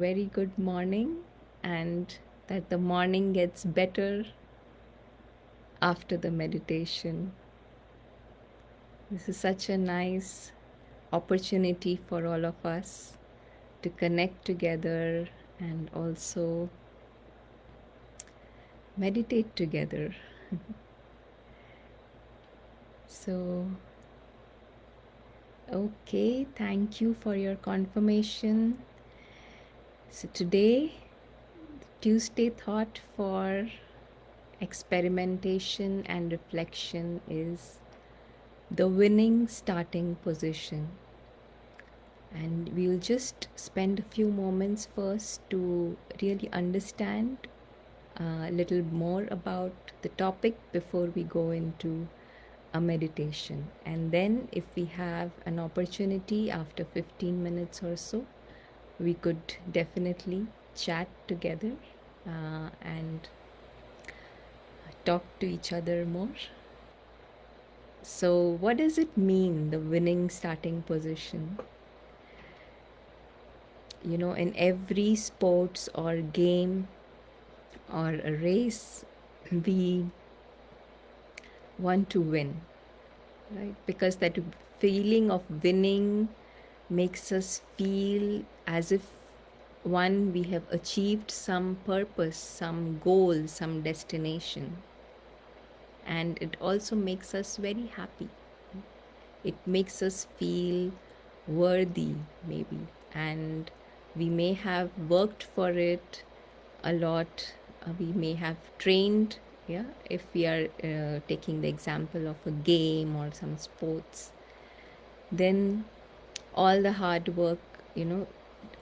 very good morning and that the morning gets better after the meditation. This is such a nice opportunity for all of us to connect together and also meditate together. So, okay, thank you for your confirmation. So, today, Tuesday thought for experimentation and reflection is the winning starting position. And we'll just spend a few moments first to really understand a little more about the topic before we go into a meditation. And then, if we have an opportunity after 15 minutes or so, we could definitely chat together and talk to each other more. So, what does it mean, the winning starting position? In every sports or game or a race, we want to win, right? Because that feeling of winning makes us feel as if one, we have achieved some purpose, some goal, some destination. And it also makes us very happy. It makes us feel worthy, maybe. And we may have worked for it a lot. We may have trained, yeah, if we are taking the example of a game or some sports, then all the hard work, you know,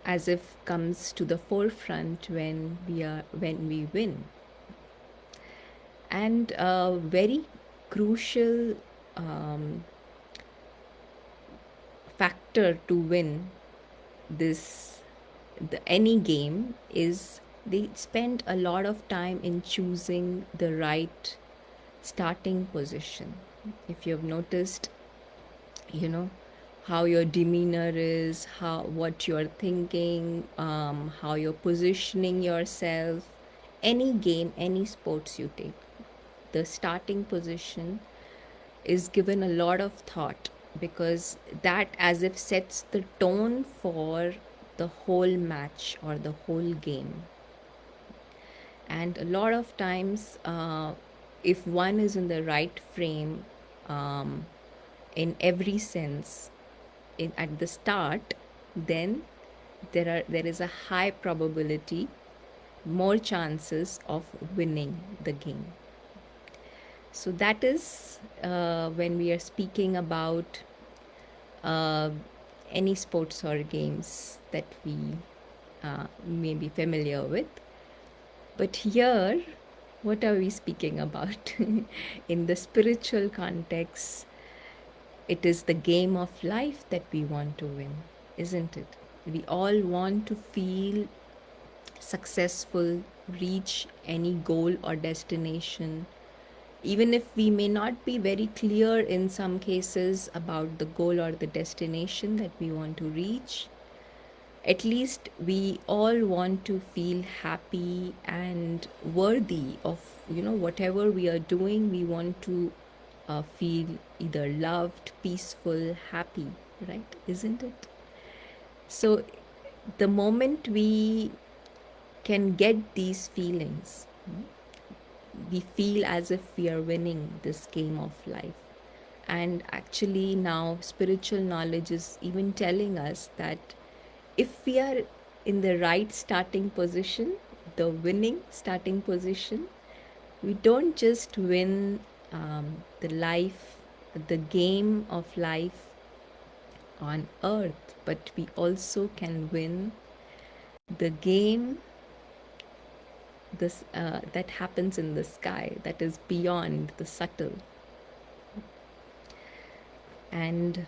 as if comes to the forefront when we win. And a very crucial factor to win this any game is they spend a lot of time in choosing the right starting position. If you've noticed, you know how your demeanor is, how what you're thinking, how you're positioning yourself, any game, any sports you take, the starting position is given a lot of thought, because that as if sets the tone for the whole match or the whole game. And a lot of times, if one is in the right frame, in every sense, at the start, then there is a high probability, more chances of winning the game. So that is when we are speaking about uh, any sports or games that we may be familiar with. But here, what are we speaking about? In the spiritual context, it is the game of life that we want to win, isn't it? We all want to feel successful, reach any goal or destination, even if we may not be very clear in some cases about the goal or the destination that we want to reach. At least we all want to feel happy and worthy of whatever we are doing. We want to feel either loved, peaceful, happy, right? Isn't it? So the moment we can get these feelings, we feel as if we are winning this game of life. And actually, now spiritual knowledge is even telling us that if we are in the right starting position, the winning starting position, we don't just win the game of life on earth, but we also can win the game that happens in the sky, that is beyond the subtle. And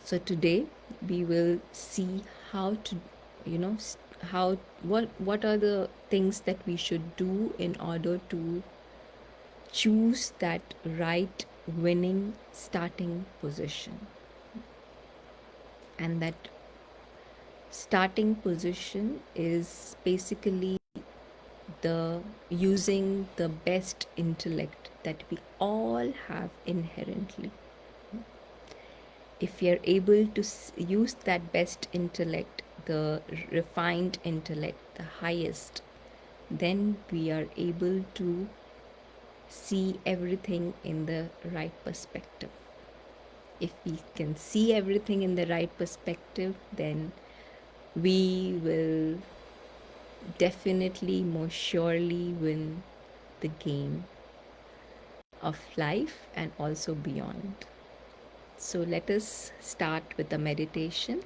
so today we will see how to, how what are the things that we should do in order to choose that right winning starting position. And that Starting position is basically the using the best intellect that we all have inherently. If we are able to use that best intellect, the refined intellect, the highest, then we are able to see everything in the right perspective. If we can see everything in the right perspective, then we will definitely, most surely win the game of life and also beyond. So let us start with the meditation.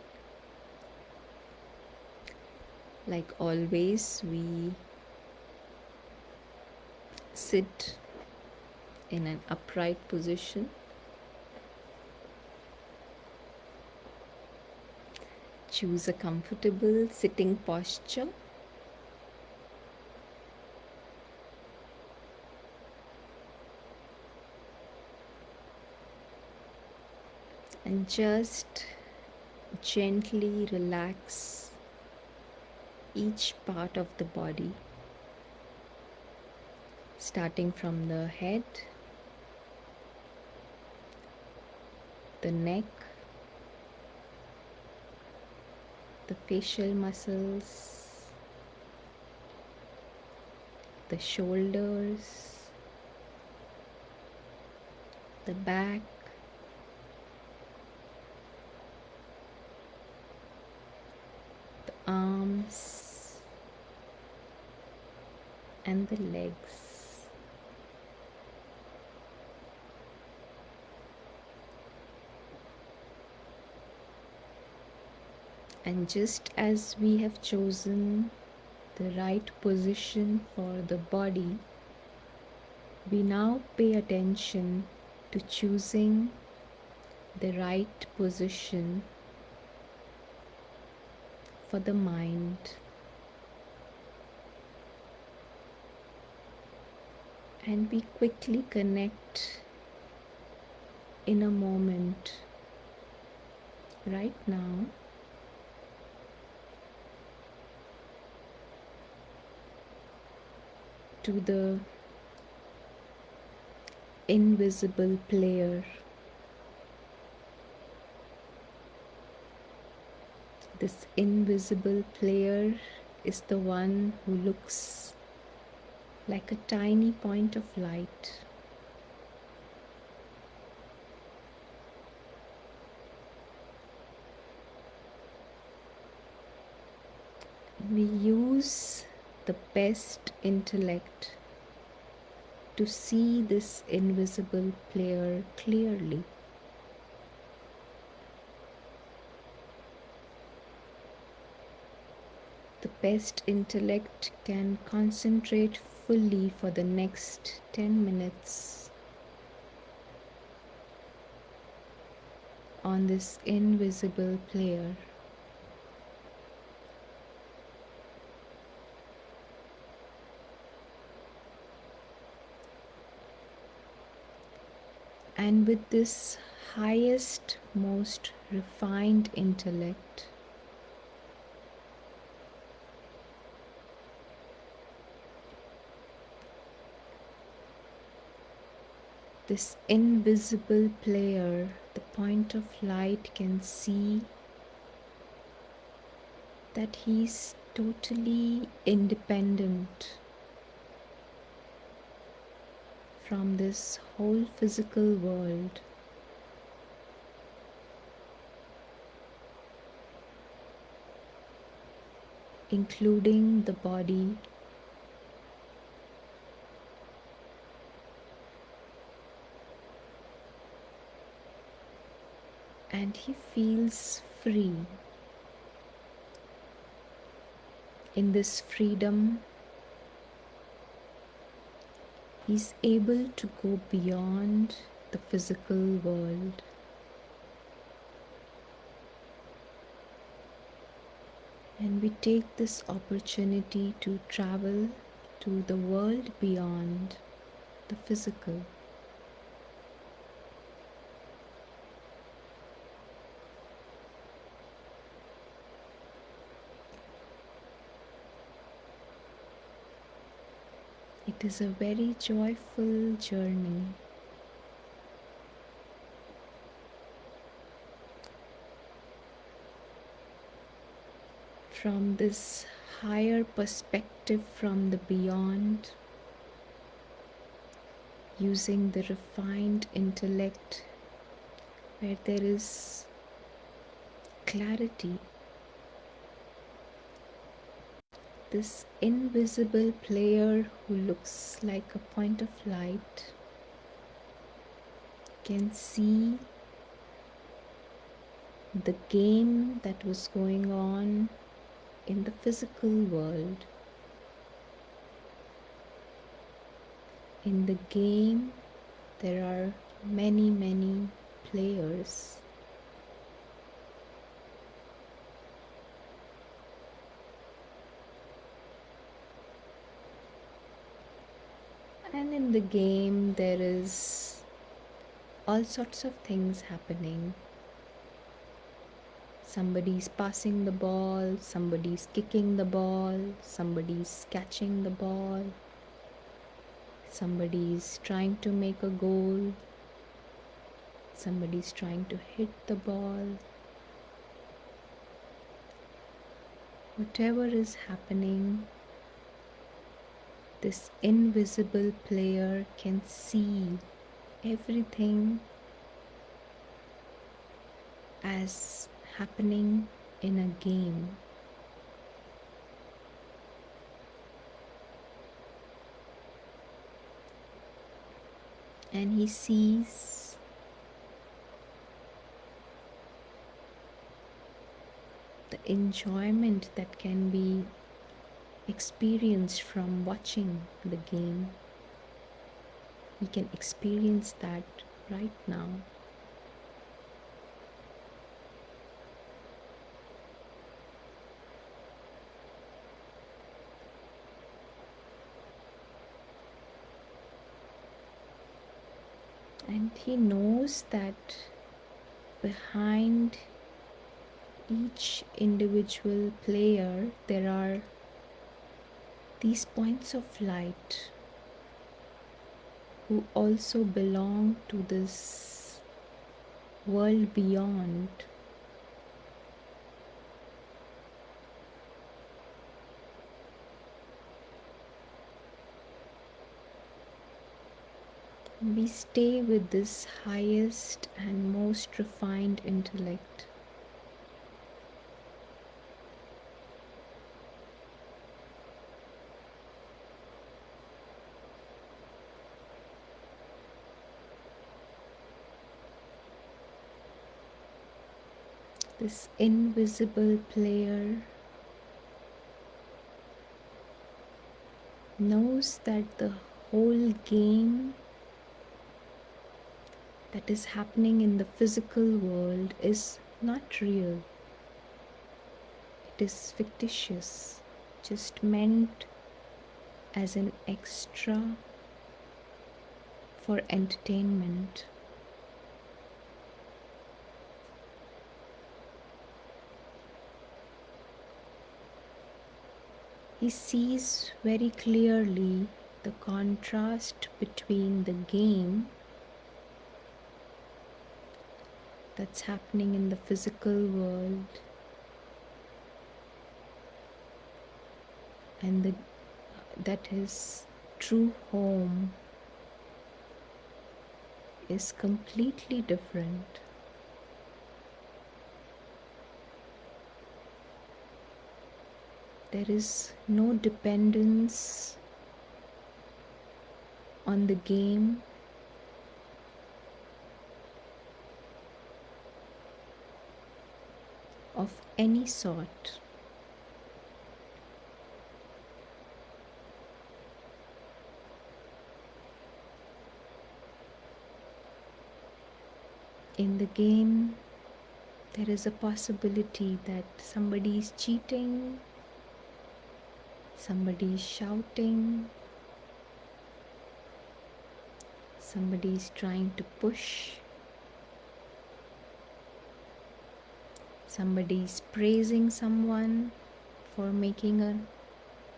Like always, we sit in an upright position. Choose a comfortable sitting posture. And just gently relax each part of the body, starting from the head, the neck, the facial muscles, the shoulders, the back, the arms, and the legs. And just as we have chosen the right position for the body, we now pay attention to choosing the right position for the mind. And we quickly connect in a moment, right now, to the invisible player. This invisible player is the one who looks like a tiny point of light. We use the best intellect to see this invisible player clearly. The best intellect can concentrate fully for the next 10 minutes on this invisible player. And with this highest, most refined intellect, this invisible player, the point of light, can see that he's totally independent from this whole physical world. Including the body, and he feels free. In this freedom, he's able to go beyond the physical world. And we take this opportunity to travel to the world beyond the physical. It is a very joyful journey. From this higher perspective from the beyond, using the refined intellect where there is clarity. This invisible player who looks like a point of light can see the game that was going on in the physical world. In the game, there are many, many players. And in the game, there is all sorts of things happening. Somebody's passing the ball, somebody's kicking the ball, somebody's catching the ball, somebody's trying to make a goal, somebody's trying to hit the ball. Whatever is happening, this invisible player can see everything as happening in a game. And he sees the enjoyment that can be experienced from watching the game. He can experience that right now. And he knows that behind each individual player, there are these points of light who also belong to this world beyond. We stay with this highest and most refined intellect. This invisible player knows that the whole game that is happening in the physical world is not real. It is fictitious, just meant as an extra for entertainment. He sees very clearly the contrast between the game that's happening in the physical world and that his true home is completely different. There is no dependence on the game. Of any sort. In the game, there is a possibility that somebody is cheating, somebody is shouting, somebody is trying to push, somebody is praising someone for making a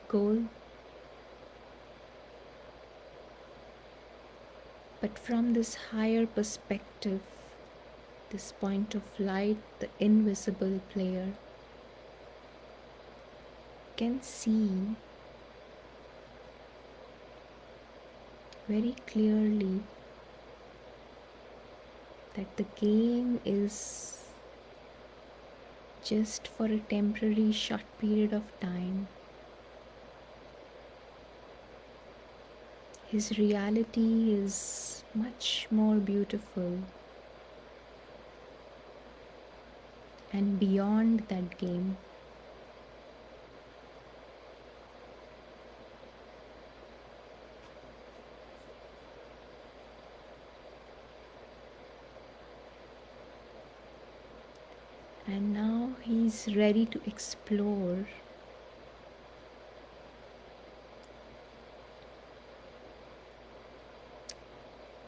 goal. But from this higher perspective, this point of light, the invisible player can see very clearly that the game is just for a temporary short period of time. His reality is much more beautiful and beyond that game. And now he's ready to explore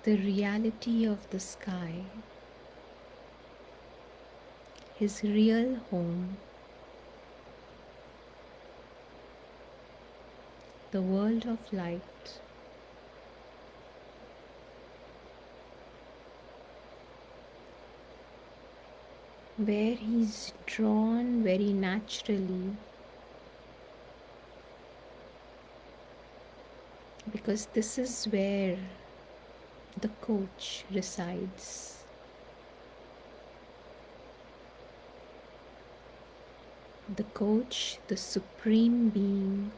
the reality of the sky, his real home, the world of light, where he's drawn very naturally, because this is where the coach resides. The coach, the supreme being,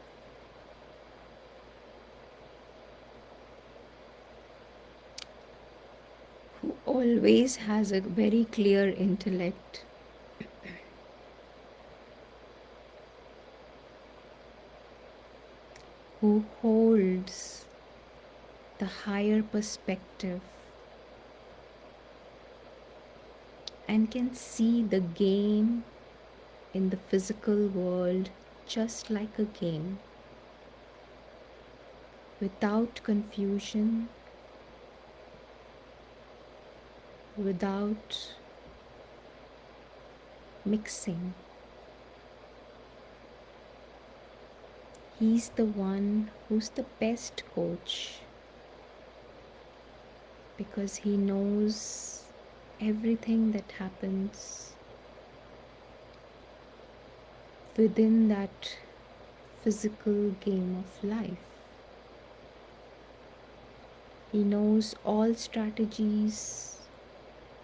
who always has a very clear intellect, who holds the higher perspective and can see the game in the physical world just like a game, without confusion, without mixing. He's the one who's the best coach because he knows everything that happens within that physical game of life. He knows all strategies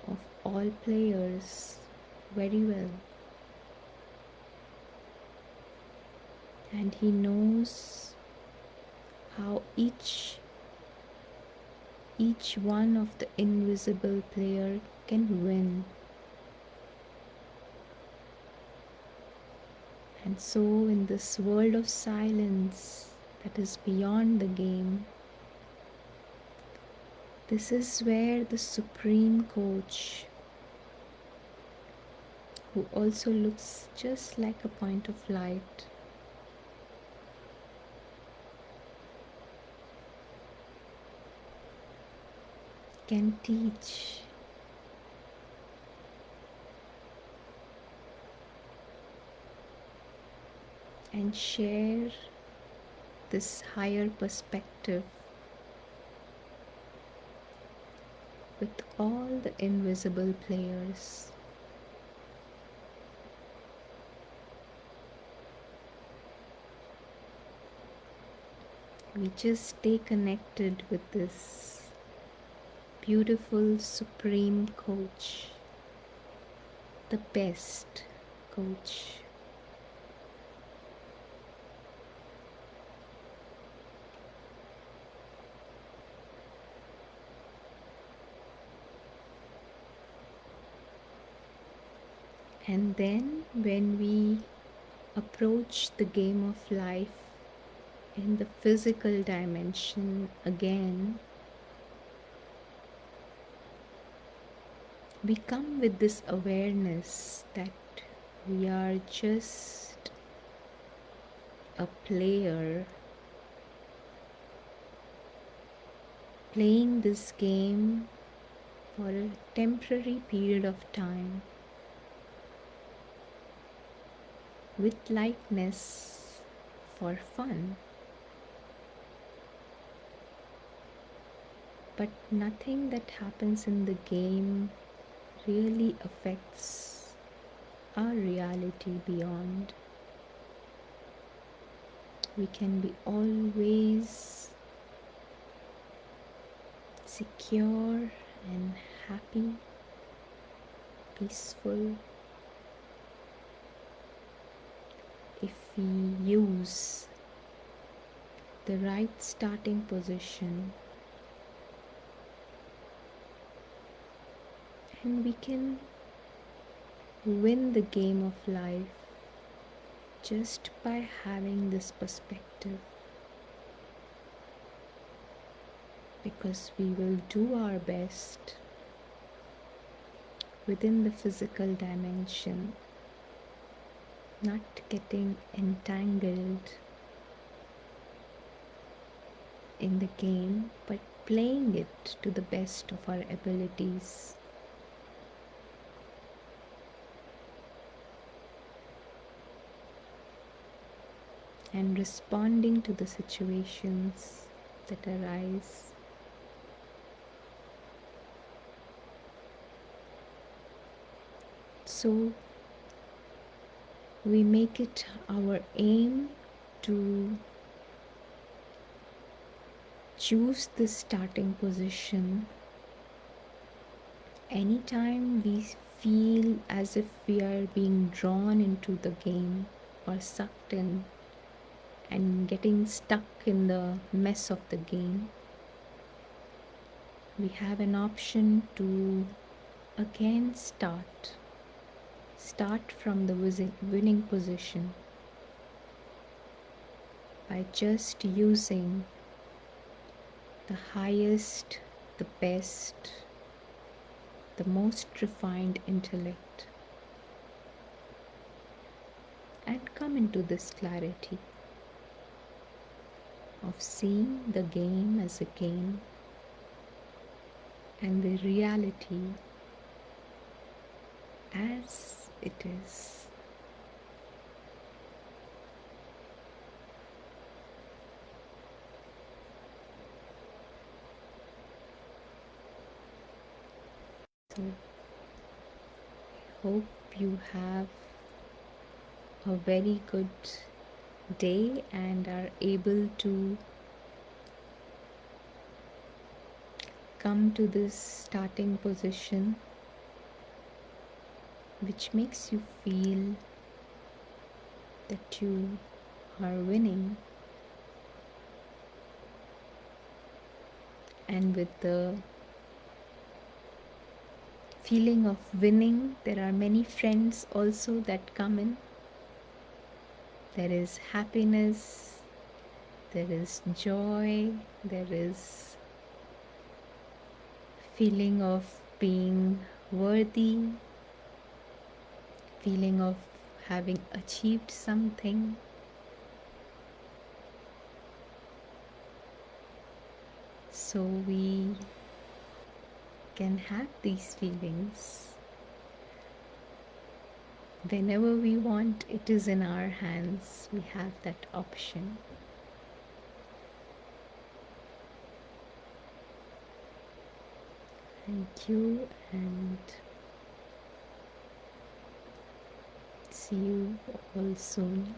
of all players very well. And he knows how each one of the invisible player can win. And so in this world of silence that is beyond the game, this is where the supreme coach, who also looks just like a point of light, can teach and share this higher perspective with all the invisible players. We just stay connected with this beautiful supreme coach, the best coach. And then when we approach the game of life in the physical dimension again, we come with this awareness that we are just a player playing this game for a temporary period of time with lightness for fun. but nothing that happens in the game really affects our reality beyond. We can be always secure and happy, peaceful, if we use the right starting position, and we can win the game of life just by having this perspective, because we will do our best within the physical dimension, not getting entangled in the game, but playing it to the best of our abilities. And responding to the situations that arise. So we make it our aim to choose the starting position anytime we feel as if we are being drawn into the game or sucked in and getting stuck in the mess of the game. We have an option to again start from the winning position by just using the highest, the best, the most refined intellect, and come into this clarity of seeing the game as a game and the reality as it is. So, I hope you have a very good day and are able to come to this starting position which makes you feel that you are winning, and with the feeling of winning there are many friends also that come in. There is happiness, there is joy, there is feeling of being worthy, feeling of having achieved something. So we can have these feelings whenever we want. It is in our hands. We have that option. Thank you, and see you all soon.